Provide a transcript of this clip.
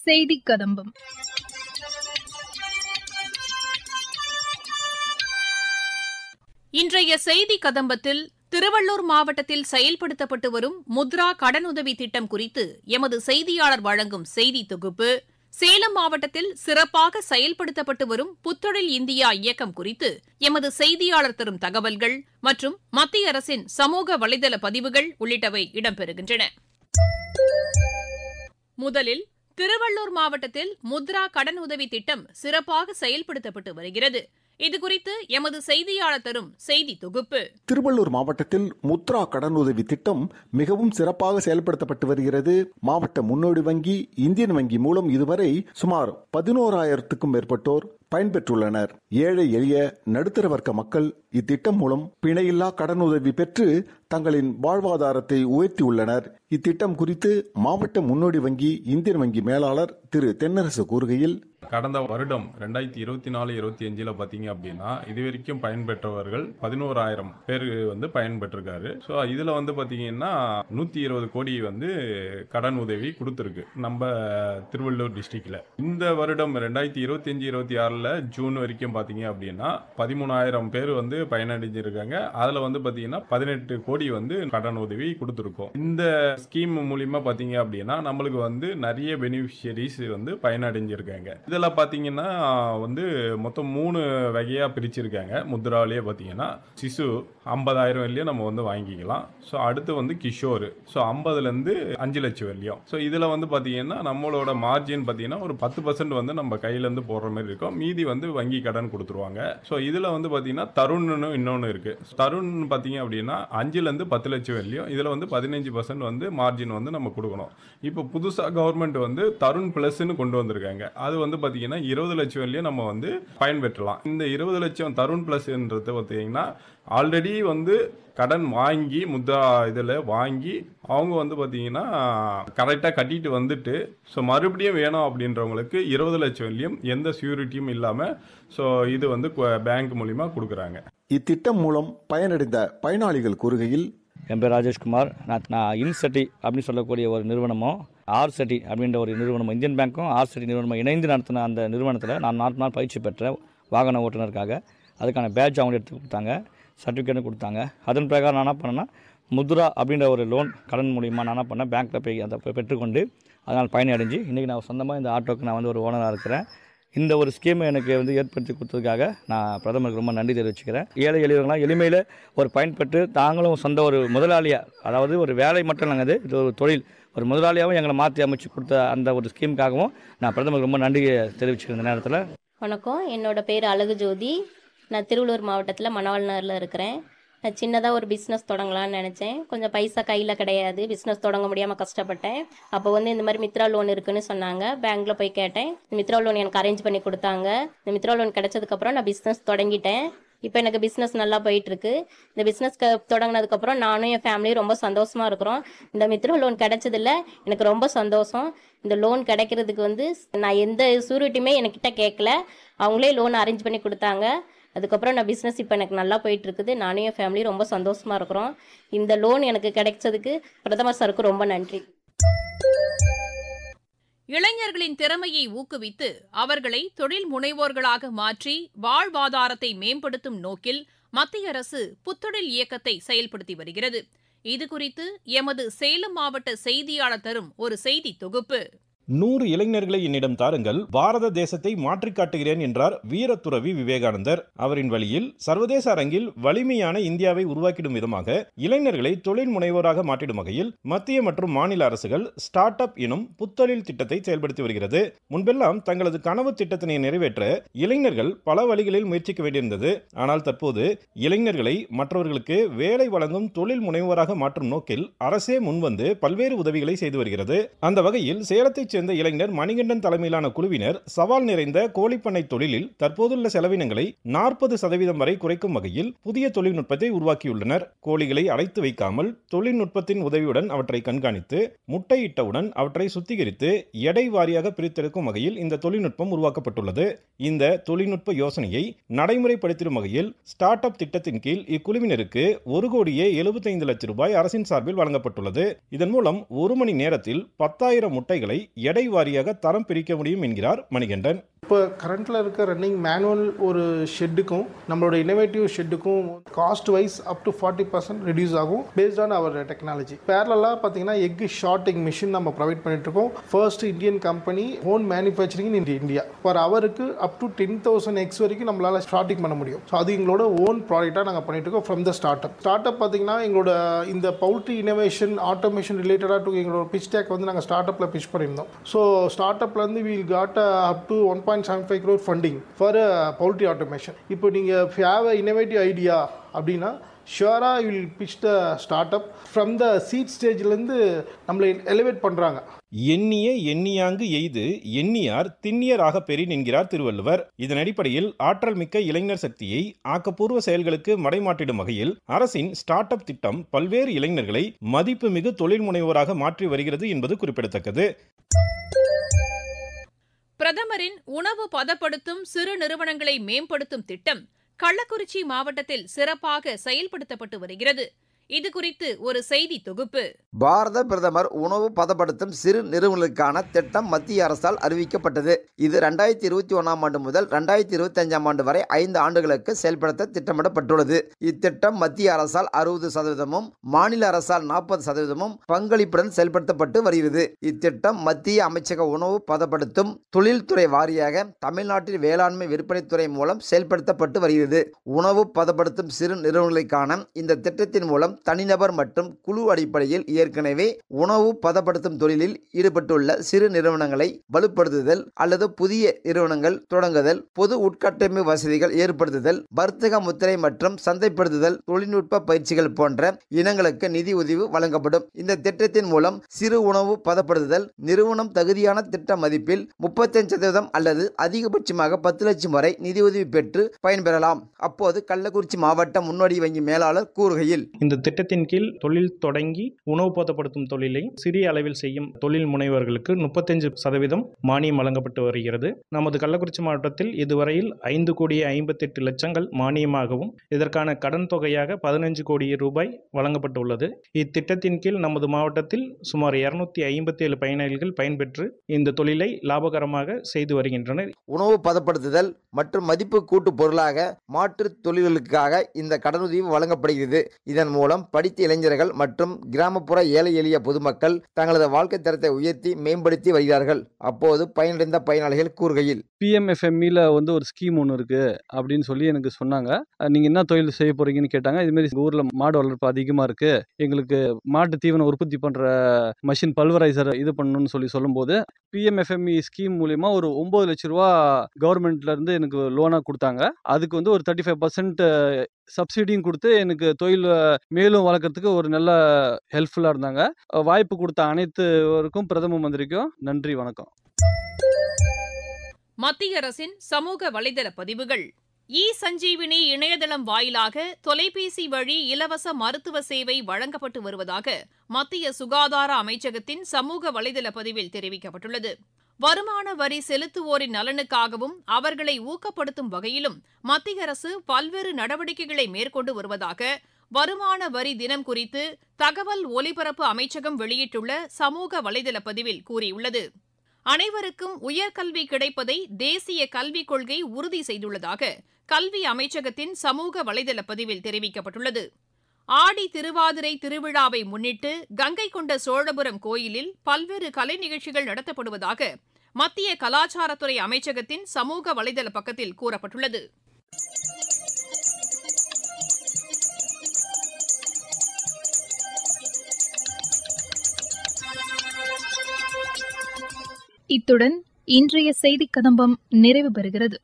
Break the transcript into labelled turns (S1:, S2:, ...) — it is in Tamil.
S1: செய்தி கதம்பம்.
S2: இன்றைய செய்தி கதம்பத்தில் திருவள்ளூர் மாவட்டத்தில் செயல்படுத்தப்பட்டு வரும் முத்ரா கடனுதவி திட்டம் குறித்து எமது செய்தியாளர் வழங்கும் செய்தி தொகுப்பு, சேலம் மாவட்டத்தில் சிறப்பாக செயல்படுத்தப்பட்டு வரும் புத்தொழில் இந்தியா இயக்கம் குறித்து எமது செய்தியாளர் தரும் தகவல்கள் மற்றும் மத்திய அரசின் சமூக வலைதள பதிவுகள் உள்ளிட்டவை இடம்பெறுகின்றன. முதலில் திருவள்ளூர் மாவட்டத்தில் முத்ரா கடனுதவி திட்டம் சிறப்பாக செயல்படுத்தப்பட்டு வருகிறது. இதுகுறித்து எமது செய்தியாளர் தரும் செய்தி தொகுப்பு.
S3: திருவள்ளூர் மாவட்டத்தில் முத்ரா கடனுதவி திட்டம் மிகவும் சிறப்பாக செயல்படுத்தப்பட்டு வருகிறது. மாவட்ட முன்னோடி வங்கி இந்தியன் வங்கி மூலம் இதுவரை சுமார் 11,000க்கும் மேற்பட்டோர் பயன்பெற்றுள்ளனர். ஏழை எளிய நடுத்தர வர்க்க மக்கள் இத்திட்டம் மூலம் பிணையில்லா கடனுதவி பெற்று தங்களின் வாழ்வாதாரத்தை உயர்த்தியுள்ளனர். இத்திட்டம் குறித்து மாவட்ட முன்னோடி வங்கி இந்தியன் வங்கி மேலாளர் திரு தென்னரசு கூறுகையில்,
S4: கடந்த வருடம் 2024-25 பார்த்தீங்க அப்படின்னா இதுவரைக்கும் பயன்பெற்றவர்கள் 11,000 பேர் பயன்பெற்றிருக்காரு. ஸோ இதில் பார்த்தீங்கன்னா 120 கோடி கடன் உதவி கொடுத்துருக்கு நம்ம திருவள்ளூர் டிஸ்ட்ரிக்ட்ல. இந்த வருடம் 2025-26 ஜூன் வரைக்கும் பார்த்தீங்க அப்படின்னா 13,000 பேர் பயனடைஞ்சிருக்காங்க. அதில் பார்த்தீங்கன்னா 18 கோடி கடன் உதவி கொடுத்துருக்கோம். இந்த ஸ்கீம் மூலியமா பார்த்தீங்க அப்படின்னா நம்மளுக்கு நிறைய பெனிஃபிஷியரிஸ் பயனடைஞ்சிருக்காங்க. இதில் பார்த்தீங்கன்னா மொத்தம் 3 வகையாக பிரிச்சிருக்காங்க. முத்ராலேயே பார்த்தீங்கன்னா சிசு 50,000 வரையும் நம்ம வாங்கிக்கலாம். ஸோ அடுத்து கிஷோர், ஸோ 50,000 5 லட்சம் வரையும். ஸோ இதில் பார்த்தீங்கன்னா நம்மளோட மார்ஜின் பார்த்தீங்கன்னா ஒரு 10% நம்ம கையிலேருந்து போடுற மாதிரி இருக்கும். மீதி வங்கி கடன் கொடுத்துருவாங்க. ஸோ இதில் பார்த்தீங்கன்னா தருண்னு இன்னொன்று இருக்கு. தருண் பார்த்தீங்க அப்படின்னா 5,000 10 லட்சம் வரையும். இதில் 15% மார்ஜின் நம்ம கொடுக்கணும். இப்போ புதுசாக கவர்மெண்ட் தருண் பிளஸ்ன்னு கொண்டு வந்திருக்காங்க. அது பார்த்தீங்கன்னா 20 லட்சம் வரையும் நம்ம பயன்பெற்றலாம். இந்த 20 லட்சம் தருண் பிளஸ்ன்றது பார்த்தீங்கன்னா ஆல்ரெடி கடன் வாங்கி முத்ரா இதில் வாங்கி அவங்க பார்த்தீங்கன்னா கரெக்டாக கட்டிட்டு வந்துட்டு ஸோ மறுபடியும் வேணும் அப்படின்றவங்களுக்கு 20 லட்சம் வரையும் எந்த சியூரிட்டியும் இல்லாமல் ஸோ இது பேங்க் மூலிமா கொடுக்குறாங்க.
S3: இத்திட்டம் மூலம் பயனடைந்த பயனாளிகள் கூறுகையில்,
S5: என் பேர் ராஜேஷ்குமார். நான் இன்செட்டி அப்படின்னு சொல்லக்கூடிய ஒரு நிறுவனமும் ஆர்செட்டி அப்படின்ற ஒரு நிறுவனமும் இந்தியன் பேங்க்கும் ஆர்செட்டி நிறுவனமும் இணைந்து நடத்தின அந்த நிறுவனத்தில் நான் 4 நாள் பயிற்சி பெற்றேன் வாகன ஓட்டுநருக்காக. அதுக்கான பேட்ச் அவங்க எடுத்து கொடுத்தாங்க, சர்டிஃபிகேட்டும் கொடுத்தாங்க. அதன் பிரகாரம் நான் என்ன பண்ணேன்னா முத்ரா அப்படின்ற ஒரு லோன் கடன் மூலிமா நான் என்ன பண்ணேன், பேங்க்கில் போய் அதை பெற்றுக்கொண்டு அதனால் பயனடைஞ்சு இன்றைக்கி நான் சொந்தமாக இந்த ஆட்டோக்கு நான் ஒரு ஓனராக இருக்கிறேன். இந்த ஒரு ஸ்கீமை எனக்கு ஏற்படுத்தி கொடுத்ததுக்காக நான் பிரதமருக்கு ரொம்ப நன்றி தெரிவிச்சுக்கிறேன். ஏழை எளியவர்களாம் எளிமையில் ஒரு பயன்பெற்று தாங்களும் சொந்த ஒரு முதலாளியாக, அதாவது ஒரு வேலை மட்டும் இல்லைங்க, இது ஒரு தொழில், ஒரு முதலாளியாகவும் எங்களை மாற்றி அமைச்சு கொடுத்த அந்த ஒரு ஸ்கீமுக்காகவும் நான் பிரதமருக்கு ரொம்ப நன்றி தெரிவிச்சுக்கிறேன் இந்த நேரத்தில்.
S6: வணக்கம், என்னோட பேர் அழகு ஜோதி. நான் திருவள்ளூர் மாவட்டத்தில் மணவாழ்நகரில் இருக்கிறேன். நான் சின்னதாக ஒரு பிஸ்னஸ் தொடங்கலான்னு நினச்சேன். கொஞ்சம் பைசா கையில் கிடையாது, பிஸ்னஸ் தொடங்க முடியாமல் கஷ்டப்பட்டேன். அப்போ இந்த மாதிரி மித்ரா லோன் இருக்குன்னு சொன்னாங்க. பேங்க்கில் போய் கேட்டேன். மித்ரா லோன் எனக்கு அரேஞ்ச் பண்ணி கொடுத்தாங்க. இந்த மித்ரா லோன் கிடைச்சதுக்கப்புறம் நான் பிஸ்னஸ் தொடங்கிட்டேன். இப்போ எனக்கு பிஸ்னஸ் நல்லா போயிட்டுருக்கு. இந்த பிஸ்னஸ் தொடங்கினதுக்கப்புறம் நானும் என் ஃபேமிலியும் ரொம்ப சந்தோஷமாக இருக்கிறோம். இந்த மித்ரா லோன் கிடைச்சதில்ல எனக்கு ரொம்ப சந்தோஷம். இந்த லோன் கிடைக்கிறதுக்கு நான் எந்த சூரிட்டியுமே என்கிட்ட கேட்கல, அவங்களே லோன் அரேஞ்ச் பண்ணி கொடுத்தாங்க. அதுக்கப்புறம் நான் பிஸ்னஸ் இப்போ எனக்கு நல்லா போயிட்டுருக்குது. நானும் என் ஃபேமிலி ரொம்ப சந்தோஷமாக இருக்கிறோம். இந்த லோன் எனக்கு கிடைச்சதுக்கு பிரதமர் சாருக்கு ரொம்ப நன்றி.
S2: இளைஞர்களின் திறமையை ஊக்குவித்து அவர்களை தொழில் முனைவோர்களாக மாற்றி வாழ்வாதாரத்தை மேம்படுத்தும் நோக்கில் மத்திய அரசு புத்தொழில் இயக்கத்தை செயல்படுத்தி வருகிறது. இதுகுறித்து எமது சேலம் மாவட்ட செய்தியாளர் தரும் ஒரு செய்தி தொகுப்பு.
S7: 100 இளைஞர்களை என்னிடம் தாருங்கள், பாரத தேசத்தை மாற்றிக் காட்டுகிறேன் என்றார் வீரத்துறவி விவேகானந்தர். அவரின் வழியில் சர்வதேச அரங்கில் வலிமையான இந்தியாவை உருவாக்கிடும் விதமாக இளைஞர்களை தொழில் முனைவோராக மாற்றிடும் வகையில் மத்திய மற்றும் மாநில அரசுகள் ஸ்டார்ட் அப் எனும் புத்தொழில் திட்டத்தை செயல்படுத்தி வருகிறது. முன்பெல்லாம் தங்களது கனவு திட்டத்தினை நிறைவேற்ற இளைஞர்கள் பல வழிகளில் முயற்சிக்க வேண்டியிருந்தது. ஆனால் தற்போது இளைஞர்களை மற்றவர்களுக்கு வேலை வழங்கும் தொழில் முனைவோராக மாற்றும் நோக்கில் அரசே முன்வந்து பல்வேறு உதவிகளை செய்து வருகிறது. அந்த வகையில் சேலத்தை சேர்ந்த இளைஞர் மணிகண்டன் தலைமையிலான குழுவினர் சவால் நிறைந்த கோழிப்பண்ணை தொழிலில் தற்போதுள்ள செலவினங்களை 40% வரை குறைக்கும் வகையில் புதிய தொழில்நுட்பத்தை உருவாக்கியுள்ளனர். கோழிகளை அடைத்து வைக்காமல் தொழில்நுட்பத்தின் உதவியுடன் அவற்றை கண்காணித்து முட்டையிட்டவுடன் அவற்றை சுத்திகரித்து எடை வாரியாக பிரித்தெடுக்கும் வகையில் இந்த தொழில்நுட்பம் உருவாக்கப்பட்டுள்ளது. இந்த தொழில்நுட்ப யோசனையை நடைமுறைப்படுத்தும் வகையில் ஸ்டார்ட் அப் திட்டத்தின் கீழ் இக்குழுவினருக்கு 1,75,00,000 ரூபாய் அரசின் சார்பில் வழங்கப்பட்டுள்ளது. இதன் மூலம் 1 மணி நேரத்தில் 10,000 முட்டைகளை எடை வாரியாக தரம் பிரிக்க முடியும் என்கிறார் மணிகண்டன்.
S1: இப்போ கரண்ட்டில் இருக்க ரன்னிங் மேனுவல் ஒரு ஷெட்டுக்கும் நம்மளோட இன்னோவேட்டிவ் ஷெட்டுக்கும் cost wise up to 40% reduce ஆகும் பேஸ்ட் ஆன் அவர் டெக்னாலஜி. பேரலாக பார்த்தீங்கன்னா எக் ஷார்ட்டிங் மிஷின் நம்ம ப்ரொவைட் பண்ணிட்டு இருக்கோம். First Indian company own manufacturing in India. For அவருக்கு அப் டு 10,000 எக்ஸ் வரைக்கும் நம்மளால் ஷார்ட்டிங் பண்ண முடியும். ஸோ அது எங்களோட ஓன் ப்ராடக்டாக நாங்கள் பண்ணிட்டு இருக்கோம் ஃப்ரம் த ஸ்டார்ட் அப். பார்த்தீங்கன்னா எங்களோட இந்த பவுல்ட்ரி இனோவேஷன் ஆட்டோமேஷன் ரிலேட்டடாக டு எங்களோட பிச் டேக் வந்து நாங்கள் ஸ்டார்ட் அப்பில் பிச் பண்ணியிருந்தோம். ஸோ ஸ்டார்ட் அப்லேருந்து we'll got up to 1.75 crore funding for poultry automation. இப்போ நீங்கள் have a innovative idea அப்படின்னா ஷுவராக you will pitch the startup from the seed ஸ்டேஜ்லேருந்து நம்மளை எலிவேட் பண்ணுறாங்க.
S7: எண்ணிய எண்ணியாங்கு எய்து எண்ணியார் திண்ணியராக பெறின் என்கிறார் திருவள்ளுவர். இதன் அடிப்படையில் ஆற்றல் மிக்க இளைஞர் சக்தியை ஆக்கப்பூர்வ செயல்களுக்கு மடைமாற்றிடும் வகையில் அரசின் ஸ்டார்ட் அப் திட்டம் பல்வேறு இளைஞர்களை மதிப்புமிகு தொழில் முனைவோராக மாற்றி வருகிறது என்பது குறிப்பிடத்தக்கது.
S2: பிரதமரின் உணவு பதப்படுத்தும் சிறு நிறுவனங்களை மேம்படுத்தும் திட்டம் கள்ளக்குறிச்சி மாவட்டத்தில் சிறப்பாக செயல்படுத்தப்பட்டு வருகிறது. இதுகுறித்து ஒரு செய்தி தொகுப்பு.
S8: பாரத பிரதமர் உணவு பதப்படுத்தும் சிறு நிறுவனங்களுக்கான திட்டம் மத்திய அரசால் அறிவிக்கப்பட்டது. இது 2021 ஆண்டு முதல் 2025 ஆண்டு வரை 5 ஆண்டுகளுக்கு செயல்படுத்த திட்டமிடப்பட்டுள்ளது. இத்திட்டம் மத்திய அரசால் 60%, மாநில அரசால் 40% பங்களிப்புடன் செயல்படுத்தப்பட்டு வருகிறது. இத்திட்டம் மத்திய அமைச்சக உணவு பதப்படுத்தும் தொழில்துறை வாரியாக தமிழ்நாட்டில் வேளாண்மை விற்பனைத்துறை மூலம் செயல்படுத்தப்பட்டு வருகிறது. உணவு பதப்படுத்தும் சிறு நிறுவனங்களுக்கான இந்த திட்டத்தின் மூலம் தனிநபர் மற்றும் குழு அடிப்படையில் ஏற்கனவே உணவு பதப்படுத்தும் தொழிலில் ஈடுபட்டுள்ள சிறு நிறுவனங்களை வலுப்படுத்துதல் அல்லது புதிய நிறுவனங்கள் தொடங்குதல், பொது உட்கட்டமைப்பு வசதிகள் ஏற்படுத்துதல், வர்த்தக முத்திரை மற்றும் சந்தைப்படுத்துதல், தொழில்நுட்ப பயிற்சிகள் போன்ற இனங்களுக்கு நிதி உதவி வழங்கப்படும். இந்த திட்டத்தின் மூலம் சிறு உணவு பதப்படுத்துதல் நிறுவனம் தகுதியான திட்ட மதிப்பில் 35% அல்லது அதிகபட்சமாக 10 லட்சம் வரை நிதியுதவி பெற்று பயன்பெறலாம். அப்போது கள்ளக்குறிச்சி மாவட்ட முன்னோடி வங்கி மேலாளர் கூறுகையில்,
S9: இந்த திட்டத்தின் கீழ் தொழில் தொடங்கி உணவு பதப்படுத்தும் தொழிலை சிறிய அளவில் செய்யும் தொழில் முனைவர்களுக்கு 35% மானியம் வழங்கப்பட்டு வருகிறது. நமது கள்ளக்குறிச்சி மாவட்டத்தில் இதுவரையில் 5,58 லட்சங்கள் மானியமாகவும் இதற்கான கடன் தொகையாக 15 கோடி ரூபாய் வழங்கப்பட்டுள்ளது. இத்திட்டத்தின் கீழ் நமது மாவட்டத்தில் சுமார் 257 பயனாளிகள் பயன்பெற்று இந்த தொழிலை லாபகரமாக செய்து வருகின்றனர்.
S8: உணவு பதப்படுத்துதல் மற்றும் மதிப்பு கூட்டு பொருளாக மாற்று தொழில்களுக்காக இந்த கடனுதவி வழங்கப்படுகிறது. இதன் மூலம் படித்த இளைஞர்கள் மற்றும் கிராமப்புற ஏழை எளிய பொதுமக்கள் தங்களது வாழ்க்கை தரத்தை உயர்த்தி மேம்படுத்தி வருகிறார்கள். அப்போது பயனடைந்த பயனாளிகள் கூறுகையில்,
S10: PMFMEல ஒரு ஸ்கீம் ஒன்று இருக்கு அப்படின்னு சொல்லி எனக்கு சொன்னாங்க. நீங்க என்ன தொழில் செய்ய போறீங்கன்னு கேட்டாங்க. இது மாதிரி எங்க ஊர்ல மாடு வளர்ப்பு அதிகமா இருக்கு, எங்களுக்கு மாட்டு தீவனம் உற்பத்தி பண்ற மஷின் பல்வரைசர் இது பண்ணணும்னு சொல்லும்போது PMFME ஸ்கீம் மூலியமா ஒரு 9 லட்சம் ரூபா கவர்மெண்ட்ல இருந்து எனக்கு லோனா கொடுத்தாங்க. அதுக்கு ஒரு 35% சப்சிடியும் கொடுத்து எனக்கு தொழில் மேலும் வளர்க்கறதுக்கு ஒரு நல்ல ஹெல்ப்ஃபுல்லா இருந்தாங்க. வாய்ப்பு கொடுத்த அனைத்துவருக்கும் பிரதம மந்திரிக்கும் நன்றி, வணக்கம்.
S2: மத்திய அரசின் சமூக வலைதள பதிவுகள். சஞ்சீவினி இணையதளம் வாயிலாக தொலைபேசி வழி இலவச மருத்துவ சேவை வழங்கப்பட்டு வருவதாக மத்திய சுகாதார அமைச்சகத்தின் சமூக வலைதள பதிவில் தெரிவிக்கப்பட்டுள்ளது. வருமான வரி செலுத்துவோரின் நலனுக்காகவும் அவர்களை ஊக்கப்படுத்தும் வகையிலும் மத்திய அரசு பல்வேறு நடவடிக்கைகளை மேற்கொண்டு வருவதாக வருமான வரி தினம் குறித்து தகவல் ஒலிபரப்பு அமைச்சகம் வெளியிட்டுள்ள சமூக வலைதள பதிவில் கூறியுள்ளது. அனைவருக்கும் உயர்கல்வி கிடைப்பதை தேசிய கல்விக் கொள்கை உறுதி செய்துள்ளதாக கல்வி அமைச்சகத்தின் சமூக வலைதள பதிவில் தெரிவிக்கப்பட்டுள்ளது. ஆடி திருவாதிரை திருவிழாவை முன்னிட்டு கங்கை கொண்ட சோழபுரம் கோயிலில் பல்வேறு கலை நிகழ்ச்சிகள் நடத்தப்படுவதாக மத்திய கலாச்சாரத்துறை அமைச்சகத்தின் சமூக வலைதள பக்கத்தில் கூறப்பட்டுள்ளது.
S11: இத்துடன் இன்றைய செய்திக் கதம்பம் நிறைவு பெறுகிறது.